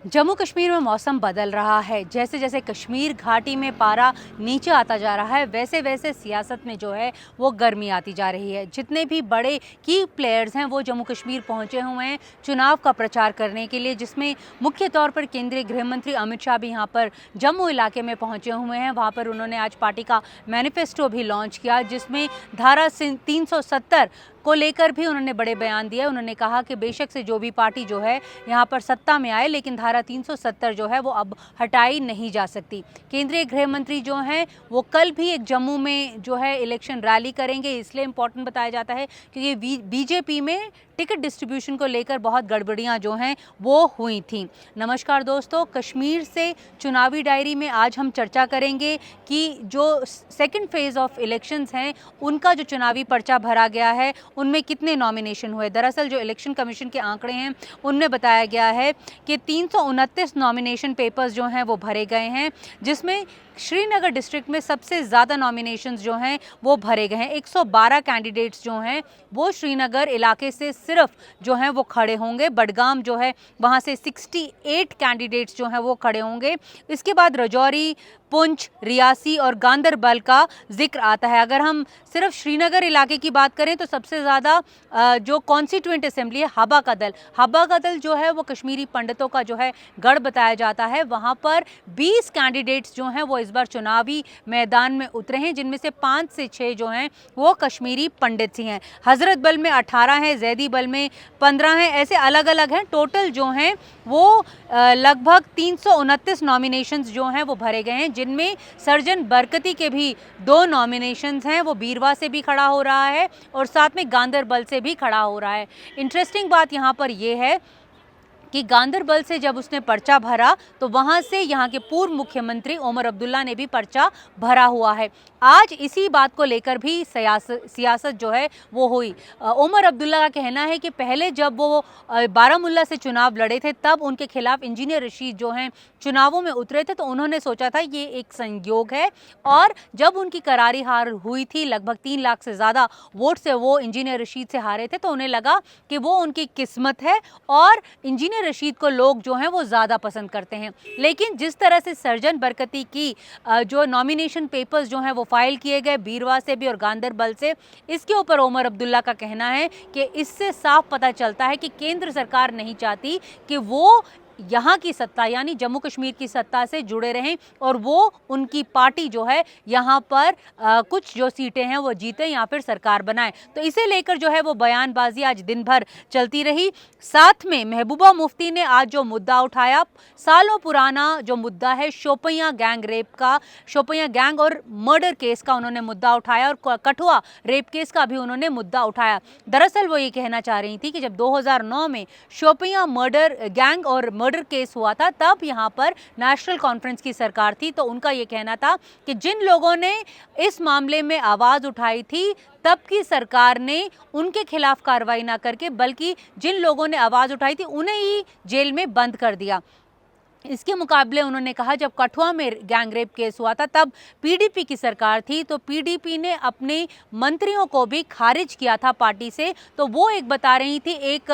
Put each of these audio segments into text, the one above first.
जम्मू कश्मीर में मौसम बदल रहा है। जैसे जैसे कश्मीर घाटी में पारा नीचे आता जा रहा है, वैसे वैसे सियासत में जो है वो गर्मी आती जा रही है। जितने भी बड़े की प्लेयर्स हैं वो जम्मू कश्मीर पहुंचे हुए हैं चुनाव का प्रचार करने के लिए, जिसमें मुख्य तौर पर केंद्रीय गृह मंत्री अमित शाह भी यहाँ पर जम्मू इलाके में पहुंचे हुए हैं। वहाँ पर उन्होंने आज पार्टी का मैनिफेस्टो भी लॉन्च किया, जिसमें धारा 370 को लेकर भी उन्होंने बड़े बयान दिए। उन्होंने कहा कि बेशक से जो भी पार्टी जो है यहाँ पर सत्ता में आए, लेकिन धारा 370 जो है वो अब हटाई नहीं जा सकती। केंद्रीय गृह मंत्री जो हैं वो कल भी एक जम्मू में जो है इलेक्शन रैली करेंगे। इसलिए इम्पोर्टेंट बताया जाता है क्योंकि बीजेपी में टिकट डिस्ट्रीब्यूशन को लेकर बहुत गड़बड़ियां जो हैं वो हुई थी। नमस्कार दोस्तों, कश्मीर से चुनावी डायरी में आज हम चर्चा करेंगे कि जो सेकंड फेज ऑफ इलेक्शंस हैं उनका जो चुनावी पर्चा भरा गया है उनमें कितने नॉमिनेशन हुए। दरअसल जो इलेक्शन कमीशन के आंकड़े हैं उनमें बताया गया है कि 329 नॉमिनेशन पेपर्स जो हैं वो भरे गए हैं, जिसमें श्रीनगर डिस्ट्रिक्ट में सबसे ज़्यादा नॉमिनेशंस जो हैं वो भरे गए हैं। 112 कैंडिडेट्स जो हैं वो श्रीनगर इलाके से सिर्फ जो हैं वो खड़े होंगे। बडगाम जो है वहाँ से 68 कैंडिडेट्स जो हैं वो खड़े होंगे। इसके बाद राजौरी, पुंछ, रियासी और गांदरबल का जिक्र आता है। अगर हम सिर्फ श्रीनगर इलाके की बात करें तो सबसे ज़्यादा जो कॉन्स्टिट्यूएंट असेंबली है हब्बा का दल जो है वो कश्मीरी पंडितों का जो है गढ़ बताया जाता है। वहाँ पर 20 कैंडिडेट्स जो हैं वो इस बार चुनावी मैदान में उतरे हैं, जिनमें से 5 से 6 जो हैं वो कश्मीरी पंडित ही हैं। हजरत बल में 18 हैं, जैदी बल में 15 हैं, ऐसे अलग अलग हैं। टोटल जो हैं वो लगभग 329 नॉमिनेशंस जो हैं वो भरे गए हैं, जिनमें सर्जन बरकती के भी 2 नॉमिनेशंस हैं। वो बीरवा से भी खड़ा हो रहा है और साथ में गांदरबल से भी खड़ा हो रहा है। इंटरेस्टिंग बात यहाँ पर यह है कि गांदरबल से जब उसने पर्चा भरा तो वहां से यहाँ के पूर्व मुख्यमंत्री ओमर अब्दुल्ला ने भी पर्चा भरा हुआ है। आज इसी बात को लेकर भी सियासत जो है वो हुई। ओमर अब्दुल्ला का कहना है कि पहले जब वो बारामुल्ला से चुनाव लड़े थे तब उनके खिलाफ इंजीनियर रशीद जो हैं चुनावों में उतरे थे, तो उन्होंने सोचा था ये एक संयोग है, और जब उनकी करारी हार हुई थी, लगभग 3 लाख से ज़्यादा वोट से वो इंजीनियर रशीद से हारे थे, तो उन्हें लगा कि वो उनकी किस्मत है और इंजीनियर रशीद को लोग जो हैं वो ज़्यादा पसंद करते हैं। लेकिन जिस तरह से सर्जन बरकती की जो नॉमिनेशन पेपर्स जो हैं वो फाइल किए गए बीरवा से भी और गांदरबल से, इसके ऊपर ओमर अब्दुल्ला का कहना है कि इससे साफ पता चलता है कि केंद्र सरकार नहीं चाहती कि वो यहाँ की सत्ता यानी जम्मू कश्मीर की सत्ता से जुड़े रहें और वो उनकी पार्टी जो है यहाँ पर कुछ जो सीटें हैं वो जीते या फिर सरकार बनाए। तो इसे लेकर जो है वो बयानबाजी आज दिन भर चलती रही। साथ में महबूबा मुफ्ती ने आज जो मुद्दा उठाया, सालों पुराना जो मुद्दा है शोपियां गैंग रेप का, शोपियां गैंग और मर्डर केस का उन्होंने मुद्दा उठाया और कठुआ रेप केस का भी उन्होंने मुद्दा उठाया। दरअसल वो ये कहना चाह रही थी कि जब 2009 में शोपियां मर्डर गैंग और मर्डर केस हुआ था तब यहाँ पर नेशनल कॉन्फ्रेंस की सरकार थी, तो उनका ये कहना था कि जिन लोगों ने इस मामले में आवाज उठाई थी तब की सरकार ने उनके खिलाफ कार्रवाई ना करके बल्कि जिन लोगों ने आवाज उठाई थी उन्हें ही जेल में बंद कर दिया। इसके मुकाबले उन्होंने कहा जब कठुआ में गैंग रेप केस हुआ था तब पीडीपी की सरकार थी, तो पीडीपी ने अपने मंत्रियों को भी खारिज किया था पार्टी से। तो वो एक बता रही थी, एक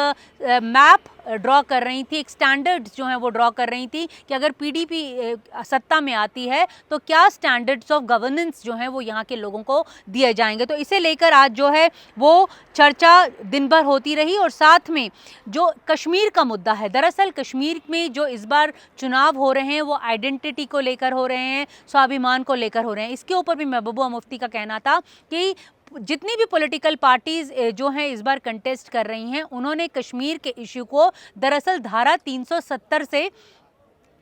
मैप ड्रॉ कर रही थी, एक स्टैंडर्ड्स जो हैं वो ड्रॉ कर रही थी कि अगर पीडीपी सत्ता में आती है तो क्या स्टैंडर्ड्स ऑफ गवर्नेंस जो हैं वो यहाँ के लोगों को दिए जाएंगे। तो इसे लेकर आज जो है वो चर्चा दिन भर होती रही। और साथ में जो कश्मीर का मुद्दा है, दरअसल कश्मीर में जो इस बार चुनाव हो रहे हैं वो आइडेंटिटी को लेकर हो रहे हैं, स्वाभिमान को लेकर हो रहे हैं। इसके ऊपर भी महबूबा मुफ्ती का कहना था कि जितनी भी पॉलिटिकल पार्टीज जो हैं इस बार कंटेस्ट कर रही हैं उन्होंने कश्मीर के इश्यू को दरअसल धारा 370 से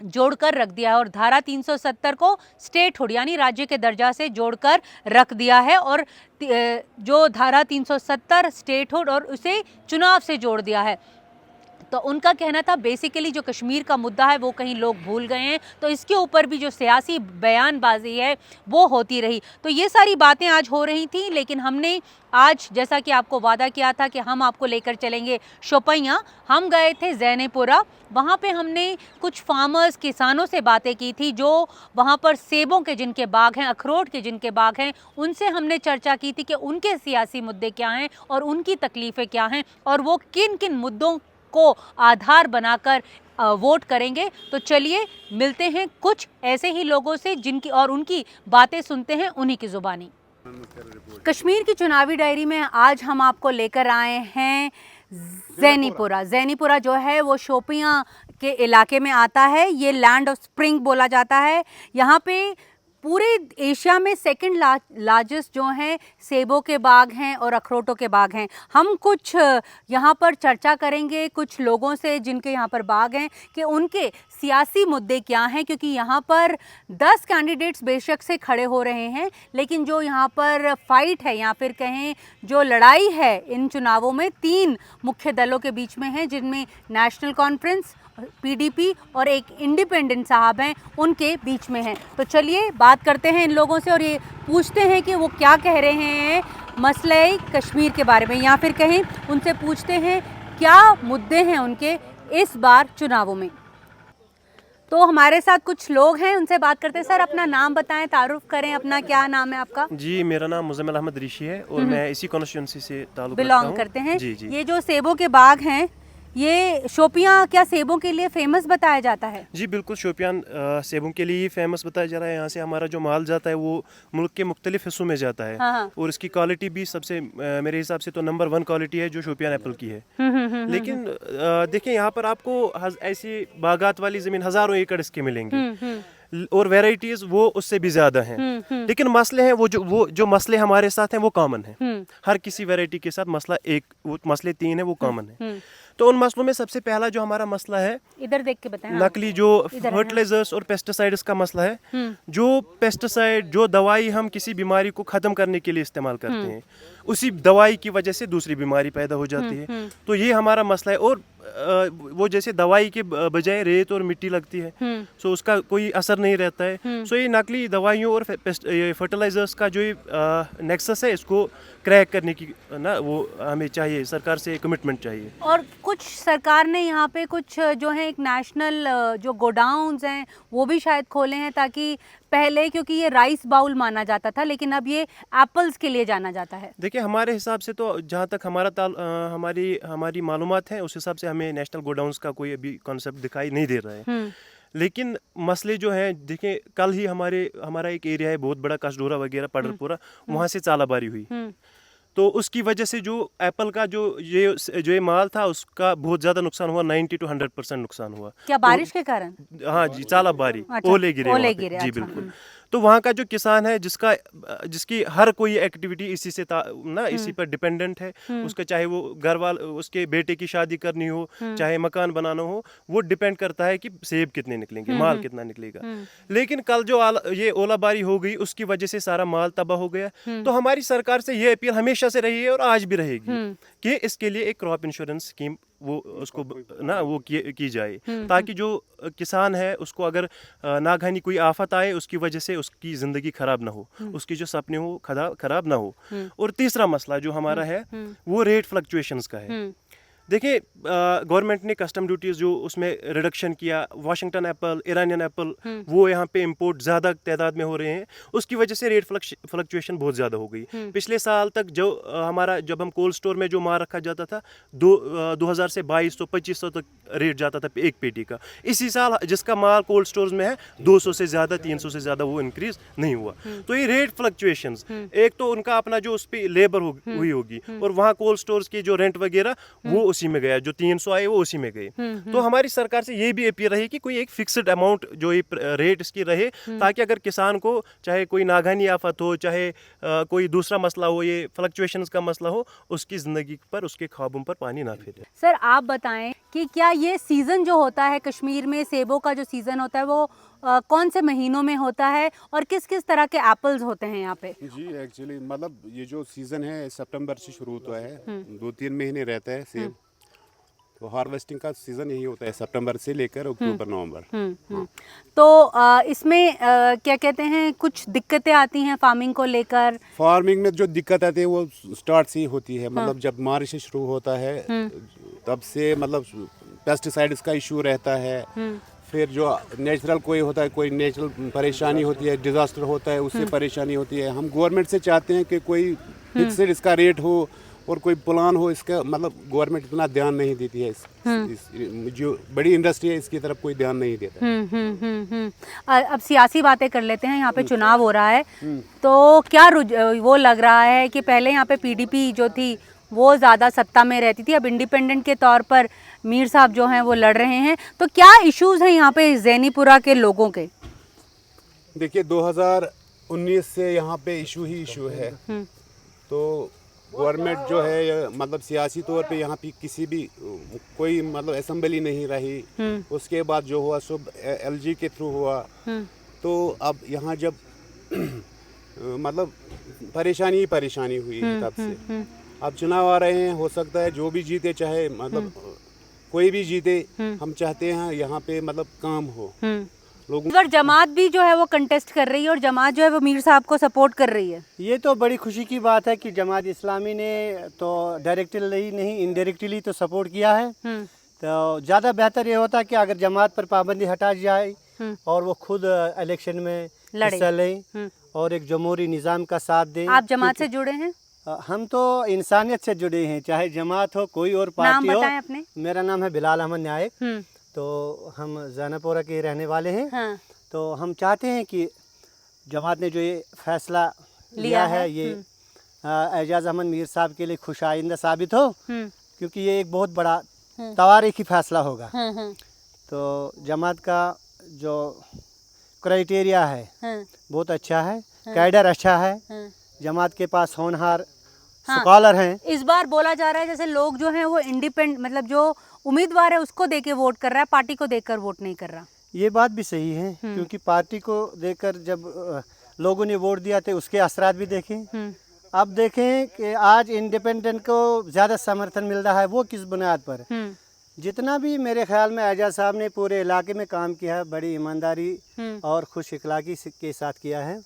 जोड़कर रख दिया है और धारा 370 को स्टेटहुड यानी राज्य के दर्जा से जोड़कर रख दिया है और जो धारा 370 स्टेटहुड और उसे चुनाव से जोड़ दिया है। तो उनका कहना था बेसिकली जो कश्मीर का मुद्दा है वो कहीं लोग भूल गए हैं, तो इसके ऊपर भी जो सियासी बयानबाजी है वो होती रही। तो ये सारी बातें आज हो रही थी, लेकिन हमने आज जैसा कि आपको वादा किया था कि हम आपको लेकर चलेंगे शोपियां, हम गए थे जैनेपुरा। वहाँ पे हमने कुछ फार्मर्स किसानों से बातें की थी जो वहाँ पर सेबों के जिनके बाग हैं, अखरोट के जिनके बाग हैं, उनसे हमने चर्चा की थी कि उनके सियासी मुद्दे क्या हैं और उनकी तकलीफ़ें क्या हैं और वो किन किन मुद्दों को आधार बनाकर वोट करेंगे। तो चलिए मिलते हैं कुछ ऐसे ही लोगों से जिनकी और उनकी बातें सुनते हैं उन्हीं की ज़ुबानी। कश्मीर की चुनावी डायरी में आज हम आपको लेकर आए हैं ज़ैनीपुरा। ज़ैनीपुरा जो है वो शोपियां के इलाके में आता है। ये लैंड ऑफ स्प्रिंग बोला जाता है। यहाँ पे पूरे एशिया में सेकंड लार्जेस्ट जो हैं सेबों के बाग हैं और अखरोटों के बाग हैं। हम कुछ यहाँ पर चर्चा करेंगे कुछ लोगों से जिनके यहाँ पर बाग हैं कि उनके सियासी मुद्दे क्या हैं, क्योंकि यहाँ पर 10 कैंडिडेट्स बेशक से खड़े हो रहे हैं, लेकिन जो यहाँ पर फाइट है या फिर कहें जो लड़ाई है इन चुनावों में 3 मुख्य दलों के बीच में है, जिनमें नेशनल कॉन्फ्रेंस, पीडीपी और एक इंडिपेंडेंट साहब हैं, उनके बीच में है। तो चलिए बात करते हैं इन लोगों से और ये पूछते हैं कि वो क्या कह रहे हैं मसले कश्मीर के बारे में, या फिर कहें उनसे पूछते हैं क्या मुद्दे हैं उनके इस बार चुनावों में। तो हमारे साथ कुछ लोग हैं, उनसे बात करते हैं। सर अपना नाम बताएं, तारुफ करें अपना, क्या नाम है आपका? जी मेरा नाम मुज़म्मिल अहमद ऋषि है और मैं इसी कॉन्स्टिट्यूंसी से ताल्लुक बिलोंग करते हैं। जी जी। ये जो सेबों के बाग हैं, ये शोपियां क्या सेबों के लिए फेमस बताया जाता है? जी बिल्कुल, शोपियान सेबों के लिए ही फेमस बताया जा रहा है। यहाँ से हमारा जो माल जाता है वो मुल्क के मुख्तलिफ हिस्सों में जाता है। हाँ। और इसकी क्वालिटी भी सबसे मेरे हिसाब से तो नंबर 1 क्वालिटी है जो शोपियान एप्पल की है। लेकिन देखिए यहाँ पर आपको ऐसी बागात वाली ज़मीन हज़ारों एकड़ इसके मिलेंगी और वैरायटीज वो उससे भी ज्यादा हैं। लेकिन मसले हैं वो जो मसले हमारे साथ हैं वो कॉमन है। हर किसी वैरायटी के साथ मसला वो मसले 3 है वो कॉमन है। तो उन मसलों में सबसे पहला जो हमारा मसला है, इधर देख के बताएं, नकली जो फर्टिलाइजर्स और पेस्टिसाइड्स का मसला है। जो पेस्टिसाइड, जो दवाई हम किसी बीमारी को खत्म करने के लिए इस्तेमाल करते हैं, उसी दवाई की वजह से दूसरी बीमारी पैदा हो जाती है। तो ये हमारा मसला है। और वो जैसे दवाई के बजाय रेत और मिट्टी लगती है, सो उसका कोई असर नहीं रहता है। सो ये नकली दवाइयों और फर्टिलाइजर्स का जो नेक्सस है, इसको क्रैक करने की ना वो हमें चाहिए, सरकार से कमिटमेंट चाहिए। और कुछ सरकार ने यहाँ पे कुछ जो है एक नेशनल जो गोडाउन्स हैं वो भी शायद खोले हैं, ताकि पहले क्योंकि ये राइस बाउल माना जाता था, लेकिन अब ये एप्पल्स के लिए जाना जाता है। देखिए हमारे हिसाब से तो जहाँ तक हमारी मालूमात है उस हिसाब से हमें नेशनल गोडाउन्स का कोई अभी कॉन्सेप्ट दिखाई नहीं दे रहा है। लेकिन मसले जो हैं, देखें कल ही हमारा एक एरिया है बहुत बड़ा, कसडोरा वगैरह, पडरपुरा, वहाँ से चालाबारी हुई। तो उसकी वजह से जो एप्पल का जो ये माल था उसका बहुत ज़्यादा नुकसान हुआ, 90 to 100% नुकसान हुआ। क्या बारिश के कारण? हाँ जी, चालाबारी, ओले गिरे। जी अच्छा। बिल्कुल। तो वहाँ का जो किसान है जिसकी हर कोई एक्टिविटी इसी से इसी पर डिपेंडेंट है, उसका चाहे वो उसके बेटे की शादी करनी हो, चाहे मकान बनाना हो, वो डिपेंड करता है कि सेब कितने निकलेंगे, माल कितना निकलेगा। लेकिन कल जो ये ओलाबारी हो गई उसकी वजह से सारा माल तबाह हो गया। तो हमारी सरकार से ये अपील हमेशा से रही है और आज भी रहेगी कि इसके लिए एक क्रॉप इंश्योरेंस स्कीम वो उसको वो की जाए, ताकि जो किसान है उसको अगर नागहानी कोई आफत आए उसकी वजह से उसकी ज़िंदगी ख़राब ना हो, उसकी जो सपने हो ख़राब ना हो। और तीसरा मसला जो हमारा है वो रेट फ्लक्चुएशंस का है। देखिए गवर्नमेंट ने कस्टम ड्यूटीज़ जो उसमें रिडक्शन किया, वाशिंगटन एप्पल, ईरानियन एप्पल वो यहाँ पे इंपोर्ट ज़्यादा तादाद में हो रहे हैं, उसकी वजह से रेट फ्लक्चुएशन बहुत ज़्यादा हो गई। पिछले साल तक जब हम कोल्ड स्टोर में जो माल रखा जाता था 2000 से 2200-2500 तक रेट जाता था एक पेटी का। इसी साल जिसका माल कोल्ड स्टोर्स में है 200 से ज़्यादा, 300 से ज़्यादा वो इंक्रीज नहीं हुआ। तो ये रेट फ्लक्चुएशंस, एक तो उनका अपना जो उस पर लेबर हुई होगी और वहाँ कोल्ड स्टोर्स की जो रेंट वगैरह वो उसी में गया, जो 300 आए वो उसी में गए। तो हमारी सरकार से ये भी अपील रही कि कोई एक फिक्स्ड अमाउंट जो ये रेट इसकी रहे, ताकि अगर किसान को चाहे कोई नागहानी आफत हो, चाहे कोई दूसरा मसला हो, ये फ्लक्चुएशंस का मसला हो, उसकी ज़िंदगी पर, उसके ख्वाबों पर पानी ना फिरे। सर आप बताएं कि क्या ये सीज़न जो होता है कश्मीर में, सेबों का जो सीज़न होता है वो कौन से महीनों में होता है और किस किस तरह के एप्पल्स होते हैं यहाँ पे? जी एक्चुअली मतलब ये जो सीज़न है सितंबर से शुरू होता है, 2-3 महीने रहता है सेब। तो हार्वेस्टिंग का सीज़न यही होता है सितंबर से लेकर अक्टूबर नवंबर। तो इसमें क्या कहते हैं, कुछ दिक्कतें आती हैं फार्मिंग को लेकर? फार्मिंग में जो दिक्कत आती है वो स्टार्ट से ही होती है। मतलब जब मार्च से शुरू होता है तब से मतलब पेस्टिसाइड्स का इशू रहता है। फिर जो नेचुरल कोई नेचुरल परेशानी होती है, डिज़ास्टर होता है, उससे परेशानी होती है। हम गवर्नमेंट से चाहते हैं कि कोई फिक्स्ड इसका रेट हो और कोई प्लान हो इसका, मतलब गवर्नमेंट इतना ध्यान नहीं देती है जो बड़ी इंडस्ट्री है इसकी तरफ कोई ध्यान नहीं देता। अब सियासी बातें कर लेते हैं। यहाँ पे चुनाव हो रहा है, तो क्या वो लग रहा है कि पहले यहाँ पे पीडीपी जो थी वो ज़्यादा सत्ता में रहती थी, अब इंडिपेंडेंट के तौर पर मीर साहब जो हैं वो लड़ रहे हैं, तो क्या इश्यूज हैं यहाँ पे ज़ैनीपुरा के लोगों के? देखिए 2019 से यहाँ पे इशू ही इशू है। तो गवर्नमेंट जो है मतलब सियासी तौर पे यहाँ पे किसी भी कोई मतलब असेंबली नहीं रही। उसके बाद जो हुआ सब एलजी के थ्रू हुआ। तो अब यहाँ जब मतलब परेशानी ही परेशानी हुई तब से। अब चुनाव आ रहे हैं, हो सकता है जो भी जीते, चाहे मतलब कोई भी जीते, हम चाहते हैं यहाँ पे मतलब काम हो लोगों। अगर जमात भी जो है वो कंटेस्ट कर रही है और जमात जो है वो मीर साहब को सपोर्ट कर रही है, ये तो बड़ी खुशी की बात है कि जमात इस्लामी ने तो डायरेक्टली नहीं इनडायरेक्टली तो सपोर्ट किया है। तो ज़्यादा बेहतर ये होता है कि अगर जमात पर पाबंदी हटा जाए और वो खुद इलेक्शन में हिस्सा लें और एक जमहूरी निज़ाम का साथ दें। आप जमात से जुड़े हैं? हम तो इंसानियत से जुड़े हैं, चाहे जमात हो कोई और पार्टी हो। बताएं अपने। मेरा नाम है बिलाल अहमद नायक। तो हम ज़ैनीपुरा के रहने वाले हैं। हाँ। तो हम चाहते हैं कि जमात ने जो ये फैसला लिया है ये एजाज अहमद मीर साहब के लिए खुशाइंदा साबित हो, क्योंकि ये एक बहुत बड़ा तवारीखी फैसला होगा। तो जमात का जो क्राइटेरिया है बहुत अच्छा है, कैडर अच्छा है, जमात के पास होनहार स्कॉलर हैं। इस बार बोला जा रहा है जैसे लोग जो हैं वो इंडिपेंडेंट, मतलब जो उम्मीदवार है उसको देके वोट कर रहा है, पार्टी को देखकर वोट नहीं कर रहा। ये बात भी सही है, क्योंकि पार्टी को देखकर जब लोगों ने वोट दिया थे उसके असरात भी देखें। अब देखें कि आज इंडिपेंडेंट को ज़्यादा समर्थन मिल रहा है, वो किस बुनियाद पर? जितना भी मेरे ख्याल में एजाज साहब ने पूरे इलाके में काम किया है, बड़ी ईमानदारी और खुश इखलाकी के साथ किया है।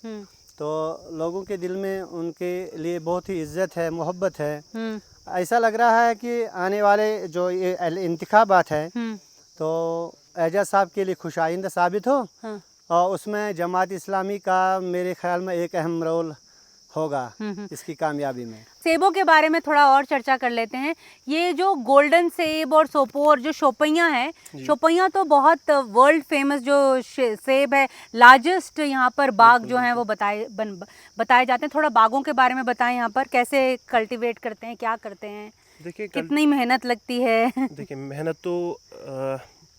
तो लोगों के दिल में उनके लिए बहुत ही इज्जत है, मोहब्बत है। ऐसा लग रहा है कि आने वाले जो ये इंतखाबात है तो एजाज साहब के लिए खुशाइंदा साबित हो। और उसमें जमात इस्लामी का मेरे ख्याल में एक अहम रोल होगा इसकी कामयाबी में। सेबों के बारे में थोड़ा और चर्चा कर लेते हैं। ये जो गोल्डन सेब और सोपोर जो शोपियाँ हैं, शोपियाँ तो बहुत वर्ल्ड फेमस जो सेब है, लार्जेस्ट यहाँ पर बाग जो हैं वो बताए जाते हैं। थोड़ा बागों के बारे में बताएं, यहाँ पर कैसे कल्टीवेट करते हैं, क्या करते हैं? देखिए कितनी मेहनत लगती है? देखिए मेहनत तो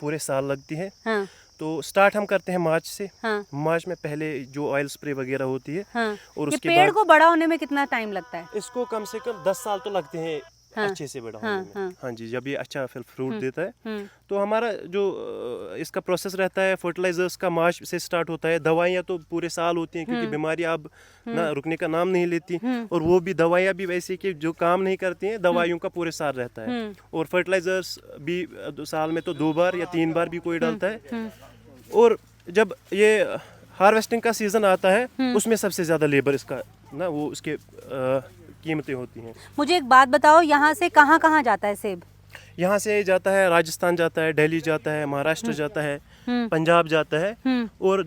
पूरे साल लगती है। हाँ। तो स्टार्ट हम करते हैं मार्च से। हाँ। मार्च में पहले जो ऑयल स्प्रे वगैरह होती है। हाँ। और उसके पेड़ को बड़ा होने में कितना टाइम लगता है? इसको कम से कम 10 साल तो लगते हैं। हाँ। अच्छे से बड़ा होने में। हाँ जी, जब ये अच्छा फ्रूट देता है तो हमारा जो इसका प्रोसेस रहता है, फर्टिलाइजर्स का मार्च से स्टार्ट होता है। दवाइयाँ तो पूरे साल होती हैं, क्योंकि बीमारियाँ अब ना रुकने का नाम नहीं लेती। और वो भी दवाइयाँ भी वैसे कि जो काम नहीं करती हैं, दवाइयों का पूरे साल रहता है। और फर्टिलाइजर्स भी साल में तो 2 बार या 3 बार भी कोई डालता है। और जब ये हार्वेस्टिंग का सीज़न आता है उसमें सबसे ज़्यादा लेबर इसका ना वो उसके कीमतें होती हैं। मुझे एक बात बताओ, यहाँ से कहाँ कहाँ जाता है सेब? यहाँ से जाता है राजस्थान जाता है, दिल्ली जाता है, महाराष्ट्र जाता है, पंजाब जाता है और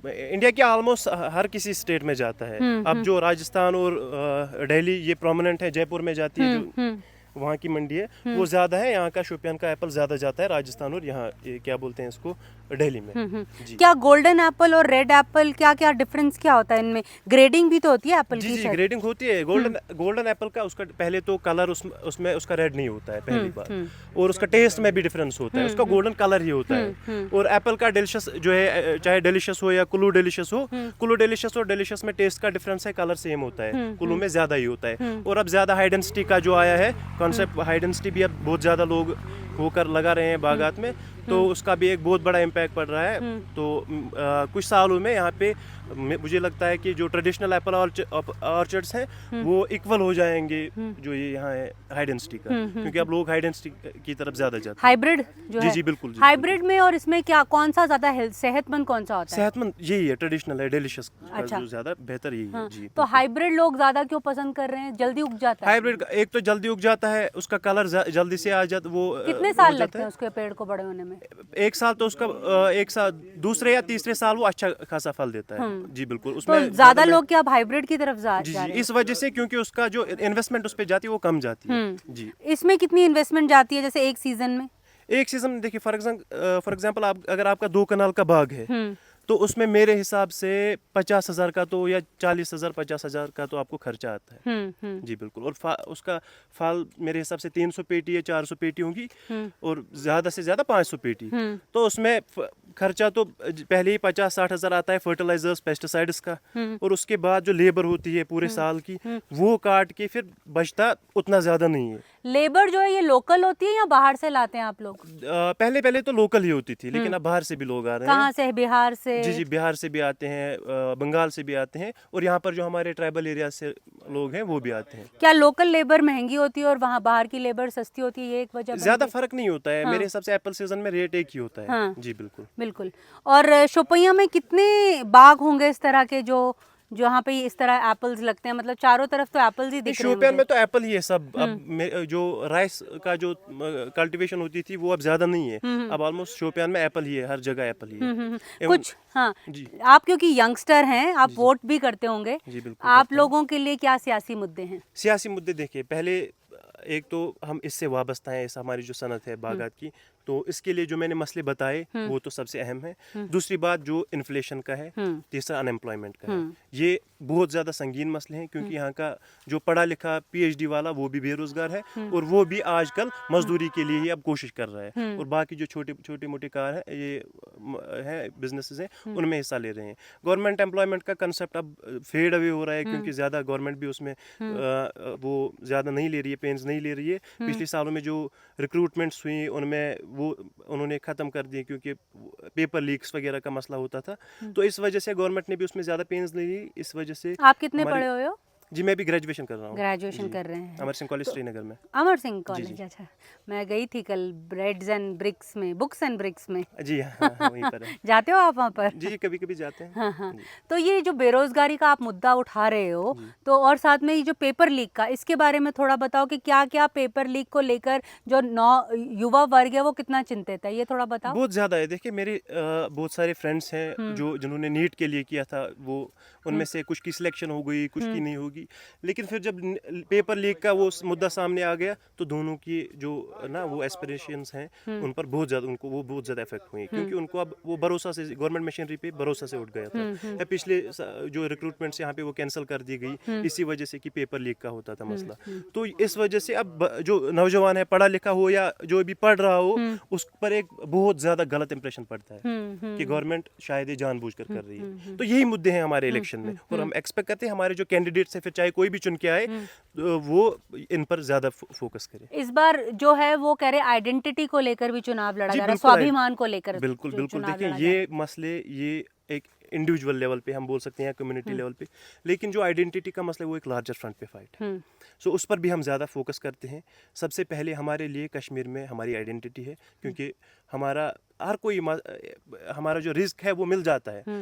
इंडिया के ऑलमोस्ट हर किसी स्टेट में जाता है। अब जो राजस्थान और दिल्ली ये प्रोमिनेंट है, जयपुर में जाती है जो वहाँ की मंडी है वो ज़्यादा है। यहाँ का शोपियान का एप्पल ज़्यादा जाता है राजस्थान और यहाँ क्या बोलते हैं इसको दिल्ली में। जी। क्या गोल्डन एप्पल और रेड एप्पल क्या क्या डिफरेंस क्या होता है इनमें? ग्रेडिंग भी तो होती है एप्पल की? जी ग्रेडिंग होती है। गोल्डन एप्पल का उसका पहले तो कलर उसमें उसका रेड नहीं होता है पहली बार, और उसका टेस्ट में भी डिफरेंस होता है, उसका गोल्डन कलर ही होता है। और एप्पल का डिलीशियस जो है, चाहे डिलीशियस हो या कुल्लू डिलीशियस हो, कुल्लू डिलीशियस और डिलीशियस में टेस्ट का डिफरेंस है, कलर सेम होता है, कुल्लू में ज़्यादा ही होता है। और अब ज़्यादा हाई डेंसिटी का जो आया है कॉन्सेप्ट, हाई डेंसिटी भी अब बहुत ज़्यादा लोग होकर लगा रहे हैं बागात में, तो उसका भी एक बहुत बड़ा इम्पैक्ट पड़ रहा है। तो कुछ सालों में यहाँ पे मुझे लगता है कि जो ट्रेडिशनल एप्पल ऑर्चर्ड्स हैं वो इक्वल हो जाएंगे जो ये यहाँ है हाई डेंसिटी का, क्योंकि अब लोग हाई डेंसिटी की तरफ ज़्यादा जाते हैं। हाइब्रिड जो जी है? जी बिल्कुल। हाइब्रिड में और इसमें क्या कौन सा ज़्यादा सेहतमंद कौन सा होता है? सेहतमंद यही है, ट्रेडिशनल है, डिलीशियस। अच्छा। जो ज़्यादा बेहतर यही है। जी। तो हाइब्रिड लोग ज़्यादा क्यों पसंद कर रहे हैं? जल्दी उग जाता है हाइब्रिड। एक तो जल्दी उग जाता है, उसका कलर जल्दी से आ जाता, वो कितने साल लगते हैं उसके पेड़ को बड़े होने में? में? एक साल तो उसका एक साल दूसरे या तीसरे साल वो अच्छा खासा फल देता है। जी बिल्कुल, तो उसमें ज्यादा लोग क्या हाइब्रिड की तरफ जी जा जी रहे इस वजह से, क्योंकि उसका जो इन्वेस्टमेंट उस पे जाती है वो कम जाती है। जी हैं? इसमें कितनी इन्वेस्टमेंट जाती है जैसे एक सीजन में? एक सीजन में देखिए, फॉर एग्जांपल आप अगर आपका 2 कनाल का बाग है हम्म तो उसमें मेरे हिसाब से 50,000 का तो, या 40,000 50,000 का तो आपको खर्चा आता है। जी बिल्कुल। और उसका फल मेरे हिसाब से 300 पेटी या 400 पेटी होंगी, और ज़्यादा से ज़्यादा 500 पेटी। तो उसमें खर्चा तो पहले ही 50-60 हज़ार आता है फर्टिलाइजर्स पेस्टिसाइड्स का, और उसके बाद जो लेबर होती है पूरे साल की वो काट के फिर बचता उतना ज़्यादा नहीं है। लेबर जो है ये लोकल होती है या बाहर से लाते हैं आप लोग? पहले तो लोकल ही होती थी, लेकिन अब बाहर से भी लोग आ रहे हैं। कहाँ से? बिहार से? जी जी, बिहार से भी आते हैं, बंगाल से भी आते हैं, और यहाँ पर जो हमारे ट्राइबल एरिया से लोग हैं वो भी आते हैं। क्या लोकल लेबर महंगी होती है और वहाँ बाहर की लेबर सस्ती होती है, ये एक वजह ज्यादा बनती फर्क नहीं होता है। मेरे हिसाब से एप्पल सीजन में रेट एक ही होता है। हाँ। जी बिल्कुल। बिल्कुल। और शोपियां में कितने बाग होंगे इस तरह के जो जहाँ पे इस तरह एप्पल्स लगते हैं? मतलब चारों तरफ तो एप्पल्स ही दिख रहे हैं शोपियान में मुझे। तो एप्पल ही है सब। अब जो राइस का जो कल्टीवेशन होती थी वो अब ज्यादा नहीं है। अब ऑलमोस्ट शोपियान में एप्पल ही है, हर जगह एप्पल ही है। एवं- कुछ हाँ, जी आप क्योंकि यंगस्टर हैं, आप वोट भी करते होंगे, जी बिल्कुल आप करते हैं। लोगों के लिए क्या सियासी मुद्दे हैं? सियासी मुद्दे देखिए, पहले एक तो हम इससे वाबस्ता हैं, इस हमारी जो सनत है बागात की, तो इसके लिए जो मैंने मसले बताए वो तो सबसे अहम है। दूसरी बात जो इन्फ्लेशन का है, तीसरा अनएम्प्लॉयमेंट का है। ये बहुत ज़्यादा संगीन मसले हैं, क्योंकि यहाँ का जो पढ़ा लिखा PhD वाला वो भी बेरोजगार है, और वो भी आजकल मजदूरी के लिए ही अब कोशिश कर रहा है, और बाकी जो छोटे मोटे कार है ये है बिजनेसेस हैं उनमें हिस्सा ले रहे हैं। गवर्नमेंट एम्प्लॉयमेंट का कंसेप्ट अब फेड अवे हो रहा है, क्योंकि ज़्यादा गवर्नमेंट भी उसमें वो ज़्यादा नहीं ले रही है, पेन्स नहीं ले रही है। पिछले सालों में जो रिक्रूटमेंट्स हुई उनमें वो उन्होंने ख़त्म कर दिए, क्योंकि पेपर लीक्स वगैरह का मसला होता था। तो इस वजह से गवर्नमेंट ने भी उसमें ज़्यादा पेन्स नहीं ली। इस वजह से आप कितने हमारे- पढ़े हुए हो? जी मैं भी ग्रेजुएशन कर रहा हूँ। ग्रेजुएशन कर रहे हैं। अमर सिंह कॉलेज श्रीनगर में। अमर सिंह कॉलेज, अच्छा। मैं गई थी कल ब्रेड्स एंड ब्रिक्स में, बुक्स एंड ब्रिक्स में। जी हाँ, वहीं पर है। जाते हो आप वहाँ पर? जी कभी कभी जाते हैं। हाँ हाँ। तो ये जो बेरोजगारी का आप मुद्दा उठा रहे हो, तो और साथ में ये जो पेपर लीक का, इसके बारे में थोड़ा बताओ कि क्या क्या पेपर लीक को लेकर जो युवा वर्ग है वो कितना चिंतित है, ये थोड़ा बताओ। बहुत ज़्यादा है। देखिए मेरे बहुत सारे फ्रेंड्स हैं जिन्होंने नीट के लिए किया था, वो उनमें से कुछ की सिलेक्शन हो गई, कुछ की नहीं होगी। लेकिन फिर जब पेपर लीक का वो मुद्दा सामने आ गया तो दोनों की जो ना वो एस्पिरेशंस हैं उन पर बहुत ज़्यादा बहुत ज़्यादा इफेक्ट हुई, क्योंकि उनको अब वो भरोसा से गवर्नमेंट मशीनरी पे भरोसा से उठ गया था। या पिछले जो रिक्रूटमेंट्स यहाँ पे वो कैंसिल कर दी गई इसी वजह से कि पेपर लीक का होता था मसला। तो इस वजह से अब जो नौजवान है, पढ़ा लिखा हो या जो भी पढ़ रहा हो, उस पर एक बहुत ज़्यादा गलत इंप्रेशन पड़ता है कि गवर्नमेंट शायद ये जानबूझकर कर रही है। तो यही मुद्दे हैं हमारे इलेक्शन में, और हम एक्सपेक्ट करते हैं हमारे जो कैंडिडेट्स हैं, फिर चाहे कोई भी चुन के आए, तो वो इन पर ज़्यादा फोकस करें। इस बार जो है वो कह रहे आइडेंटिटी को लेकर भी चुनाव लड़ा जी, जा रहा है, बिल्कुल स्वाभिमान को लेकर बिल्कुल बिल्कुल। चुनाव देखिए लड़ा जा रहा ये मसले ये एक इंडिविजुअल लेवल पे हम बोल सकते हैं, कम्युनिटी लेवल पे, लेकिन जो आइडेंटिटी का मसला है वो एक लार्जर फ्रंट पे फाइट है। सो उस पर भी हम ज़्यादा फोकस करते हैं। सबसे पहले हमारे लिए कश्मीर में हमारी आइडेंटिटी है, क्योंकि हमारा हर कोई हमारा जो रिस्क है वो मिल जाता है।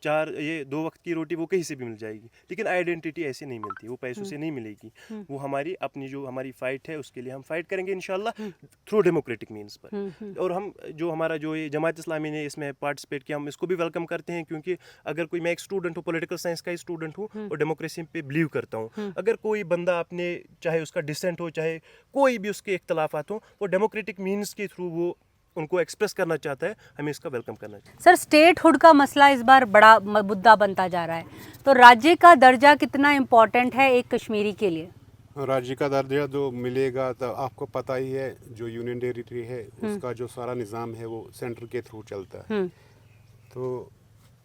ये 2 वक्त की रोटी वो कहीं से भी मिल जाएगी, लेकिन आइडेंटिटी ऐसे नहीं मिलती, वो पैसों से नहीं मिलेगी। वो हमारी अपनी जो हमारी फाइट है उसके लिए हम फाइट करेंगे इंशाल्लाह थ्रू डेमोक्रेटिक मीन्स पर। और हम जो हमारा जो ये जमात इस्लामी ने इसमें पार्टिसिपेट किया, हम इसको भी वेलकम करते हैं, क्योंकि अगर कोई, मैं एक स्टूडेंट हूँ, पॉलिटिकल साइंस का ही स्टूडेंट हूँ और डेमोक्रेसी पे बिलीव करता हूँ। अगर कोई बंदा अपने, चाहे उसका डिसेंट हो, चाहे कोई भी उसके इख्तलाफात हो, वो डेमोक्रेटिक मीन्स के थ्रू वो उनको एक्सप्रेस करना चाहता है, हमें इसका वेलकम करना चाहिए। सर, स्टेटहुड का मसला इस बार बड़ा मुद्दा बनता जा रहा है, तो राज्य का दर्जा कितना इम्पोर्टेंट है एक कश्मीरी के लिए? राज्य का दर्जा जो मिलेगा, तो आपको पता ही है जो यूनियन टेरिटरी है उसका जो सारा निज़ाम है वो सेंटर के थ्रू चलता है। तो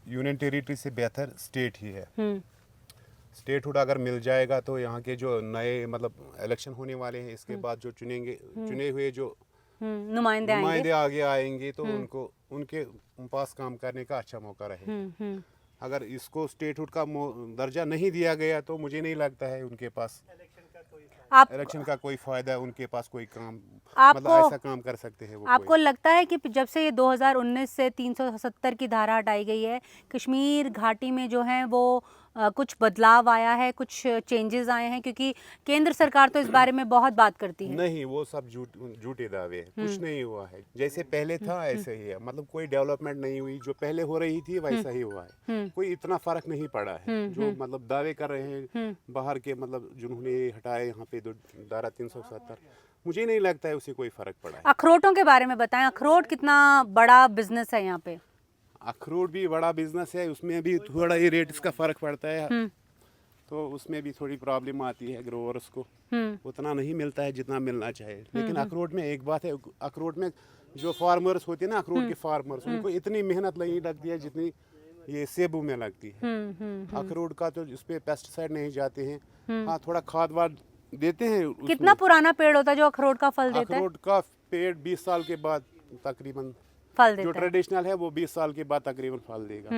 यूनियन टेरिटरी से बेहतर स्टेट ही है। स्टेटहुड अगर मिल जाएगा तो यहाँ के जो नए मतलब इलेक्शन होने वाले हैं, इसके बाद जो चुने हुए जो नुमाइंदे आगे आएंगे तो उनके पास काम करने का अच्छा मौका रहेगा। अगर इसको स्टेटहुड का दर्जा नहीं दिया गया तो मुझे नहीं लगता है उनके पास इलेक्शन का कोई फायदा है, उनके पास कोई काम मतलब ऐसा काम कर सकते हैं वो। आपको लगता है कि जब से ये 2019 से 370 की धारा हटाई गई है, कश्मीर घाटी में जो है वो कुछ बदलाव आया है, कुछ चेंजेस आए हैं? क्योंकि केंद्र सरकार तो इस बारे में बहुत बात करती है। नहीं, वो सब झूठे दावे हैं, कुछ नहीं हुआ है। जैसे पहले था ऐसे ही है, मतलब कोई डेवलपमेंट नहीं हुई, जो पहले हो रही थी वैसा ही हुआ है। कोई इतना फर्क नहीं पड़ा है। जो मतलब दावे कर रहे हैं बाहर के, मतलब जिन्होंने हटाए यहाँ पे धारा 370, मुझे नहीं लगता है उससे कोई फर्क पड़ा है। अखरोटों के बारे में बताएं, अखरोट कितना बड़ा बिजनेस है यहाँ पे? अखरोट भी बड़ा बिजनेस है, उसमें भी थोड़ा ही रेट इसका फर्क पड़ता है, तो उसमें भी थोड़ी प्रॉब्लम आती है ग्रोवर्स को। उतना नहीं मिलता है जितना मिलना चाहिए। लेकिन अखरोट में एक बात है, अखरोट में जो फार्मर्स होते हैं ना, अखरोट के फार्मर्स, उनको इतनी मेहनत नहीं लगती है जितनी ये सेबू में लगती है। अखरोट का तो इस पे पेस्टिसाइड नहीं जाते हैं। हाँ, थोड़ा खाद वाद देते हैं। कितना पुराना पेड़ होता है जो अखरोट का फल देता है? अखरोट का पेड़ 20 साल के बाद तकरीबन फल जो देता है। ट्रेडिशनल है वो 20 साल के बाद तकरीबन फल देगा।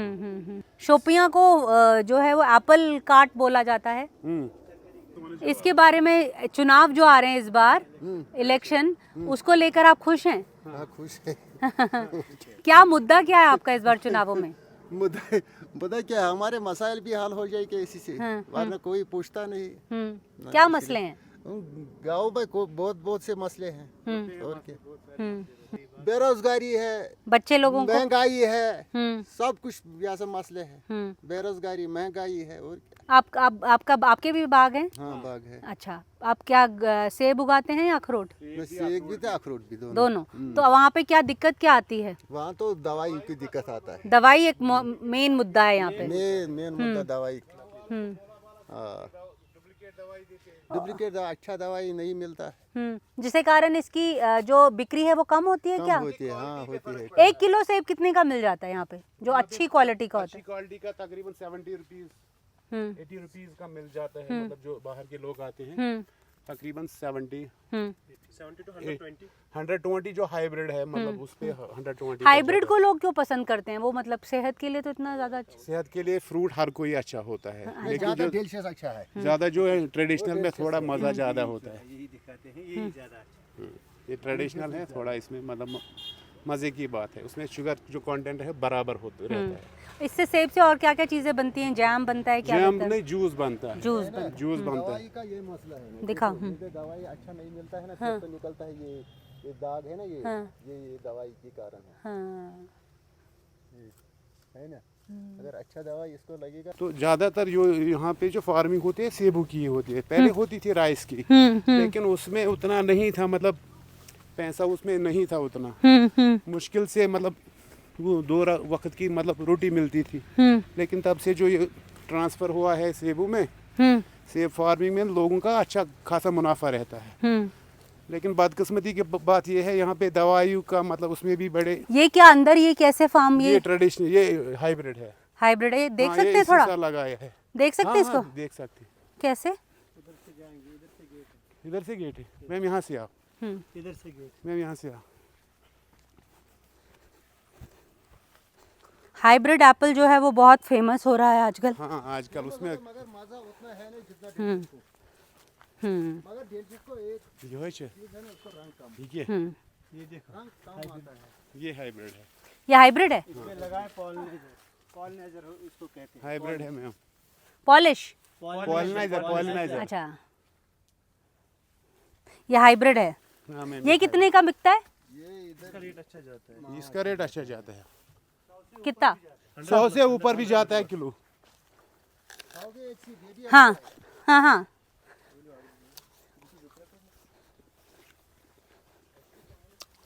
शोपियां को जो है वो एप्पल कार्ट बोला जाता है। इसके बारे में, चुनाव जो आ रहे हैं इस बार, इलेक्शन, उसको लेकर आप खुश हैं? हाँ, खुश है। क्या मुद्दा क्या है आपका इस बार चुनावों में? मुद्दा क्या है, हमारे मसाइल भी हल हो जाएंगे इसी से, वरना कोई पूछता नहीं। क्या मसले हैं? गाँव में बहुत से मसले हैं। और क्या, बेरोजगारी है, बच्चे लोगों को, महंगाई है, सब कुछ ऐसे मसले हैं। बेरोजगारी, महंगाई है, और क्या। आपके भी बाग हैं? हाँ, बाग है। अच्छा, आप क्या सेब उगाते हैं या अखरोट? सेब भी था, अखरोट भी, दोनों। तो वहाँ पे क्या दिक्कत क्या आती है? वहाँ तो दवाई की दिक्कत आता है। दवाई एक मेन मुद्दा है यहाँ पे। मेन मुद्दा दवाई। हाँ, डुप्लीकेट अच्छा दवाई नहीं मिलता है। जिसके कारण इसकी जो बिक्री है वो कम होती है। कम क्या होती है? हाँ, होती है। 1 किलो सेब कितने का मिल जाता है यहाँ पे, जो अच्छी क्वालिटी का होता अच्छी है? क्वालिटी का तकरीबन 70 रुपीज 80 रुपीज का मिल जाता है। मतलब जो बाहर के लोग आते हैं तकरीबन 70 to 120 जो हाइब्रिड है, मतलब उस पे 120। हाइब्रिड को लोग क्यों पसंद करते हैं? वो मतलब सेहत के लिए तो इतना ज्यादा अच्छा। सेहत के लिए फ्रूट हर कोई अच्छा होता है, लेकिन ज्यादा जो डिलीशियस अच्छा है। ज्यादा जो है ट्रेडिशनल में थोड़ा मजा ज्यादा होता है। ये ट्रेडिशनल है थोड़ा, इसमें मतलब मजे की बात है, उसमें शुगर जो कंटेंट है बराबर होता रहता है। इससे सेब से और क्या क्या चीजें बनती हैं? जैम बनता है? क्या जैम बनता है? नहीं, जूस बनता है। जूस बनता जूस बनता दवाई है। का ये मसला है ना, दिखा। जैसे दवाई अच्छा नहीं मिलता है ना, फिर तो निकलता है ये दाग है ना, ये दवाई के कारण है। हाँ। है ना, अगर अच्छा दवाई इसको लगेगा। तो ज्यादातर जो यहाँ पे जो फार्मिंग होती है सेबू की होती है। पहले होती थी राइस की, लेकिन उसमें उतना नहीं था, मतलब पैसा उसमें नहीं था उतना। मुश्किल से मतलब वो 2 वक्त की मतलब रोटी मिलती थी। लेकिन तब से जो ये ट्रांसफर हुआ है सेबू में, सेब फार्मिंग में लोगों का अच्छा खासा मुनाफा रहता है। लेकिन बदकिस्मती की बात ये है, यहाँ पे दवाई का मतलब उसमें भी बड़े। ये क्या अंदर, ये कैसे फार्म? ये ट्रेडिशनल, ये हाइब्रिड है। हाइब्रिड है, ये देख हाँ, सकते ये हैं इसी थोड़ा? साल लगाया है। देख सकते हैं हाँ, इसको? हाँ, देख सकते। कैसे? इधर से गेट है, मैम यहाँ से आओ। इधर से गेट। मैम यहाँ से आओ। हाइब्रिड एप्पल जो है वो बहुत फेमस हो रहा है आजकल। हाँ, आजकल उसमें मगर मजा उतना है नहीं जितना डेंटिस को। मगर डेंटिस को एक जो है चीज है ना, उसको रंग कम। ठीक है, ये देखो, रंग कम आता है। ये हाइब्रिड है। ये हाइब्रिड है? इसमें लगाए पॉलिनाइजर इसको कहते हैं। हाइब्रिड है मैम, पॉलिश? पॉलिनाइजर। अच्छा, ये हाइब्रिड है। हाँ मैम। ये कितने का बिकता है? ये इधर रेट अच्छा जाता है। इसका रेट अच्छा जाता है, कितना? 100 से ऊपर भी जाता है किलो। खाओगे एक सी दे दिया। हाँ हाँ हाँ।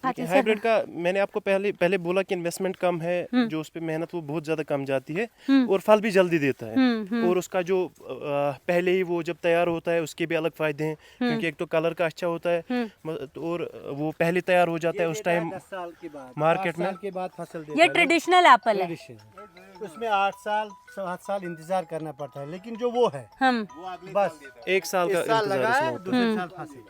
हाइब्रिड का मैंने आपको पहले बोला कि इन्वेस्टमेंट कम है, जो उस पे मेहनत वो बहुत ज़्यादा कम जाती है, और फल भी जल्दी देता है। और उसका जो पहले ही वो जब तैयार होता है उसके भी अलग फ़ायदे हैं, क्योंकि एक तो कलर का अच्छा होता है, और वो पहले तैयार हो जाता है उस टाइम 10 साल के बाद, मार्केट 8 में। साल के बाद फसल देता ये है। ट्रेडिशनल एप्पल है। उसमें 8 साल 7 साल इंतजार करना पड़ता है, लेकिन जो वो है हम बस 1 साल का इस साल इंतजार लगाए, इसमें होता दूसरे साल फांसी।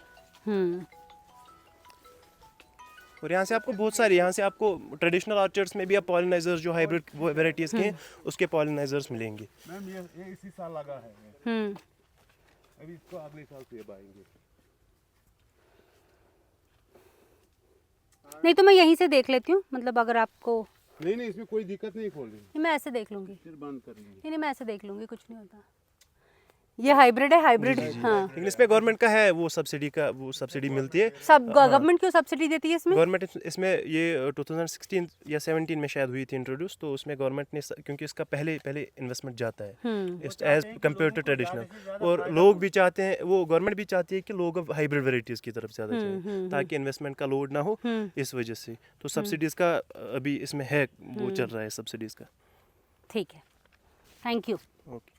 और यहाँ से आपको बहुत सारे, यहाँ से आपको ट्रेडिशनल ऑर्चर्ड्स में भी आप पॉलिनाइजर्स जो हाइब्रिड वेराइटीज़ के हैं उसके पॉलिनाइजर्स मिलेंगे। मैम ये इसी साल लगा है, अभी इसको अगले साल सेब आएंगे। नहीं तो मैं यहीं से देख लेती हूँ, मतलब अगर आपको नहीं नहीं, इसमें कोई दिक्कत नहीं खोलने में। नहीं, मैं ऐसे देख लूंगी। फिर बंद कर लेंगे। नहीं नहीं, मैं ऐसे देख लूंगी, कुछ नहीं होता। ये हाइब्रिड है, हाइब्रिड। हाँ, लेकिन इसमें गवर्नमेंट का है वो सब्सिडी मिलती है। सब गवर्नमेंट क्यों सब्सिडी देती है इसमें? गवर्नमेंट इसमें ये 2016 या 17 में शायद हुई थी इंट्रोड्यूस, तो उसमें गवर्नमेंट ने क्योंकि इसका पहले इन्वेस्टमेंट जाता है एज कम्पेयर टू ट्रेडिशनल, और लोग भी चाहते हैं, वो गवर्नमेंट भी चाहती है कि लोग अब हाइब्रिड वेराइटीज़ की तरफ ज़्यादा जाएं ताकि इन्वेस्टमेंट का लोड ना हो, इस वजह से। तो सब्सिडीज़ का अभी इसमें है, वो चल रहा है सब्सिडीज़ का। ठीक है, थैंक यू। ओके।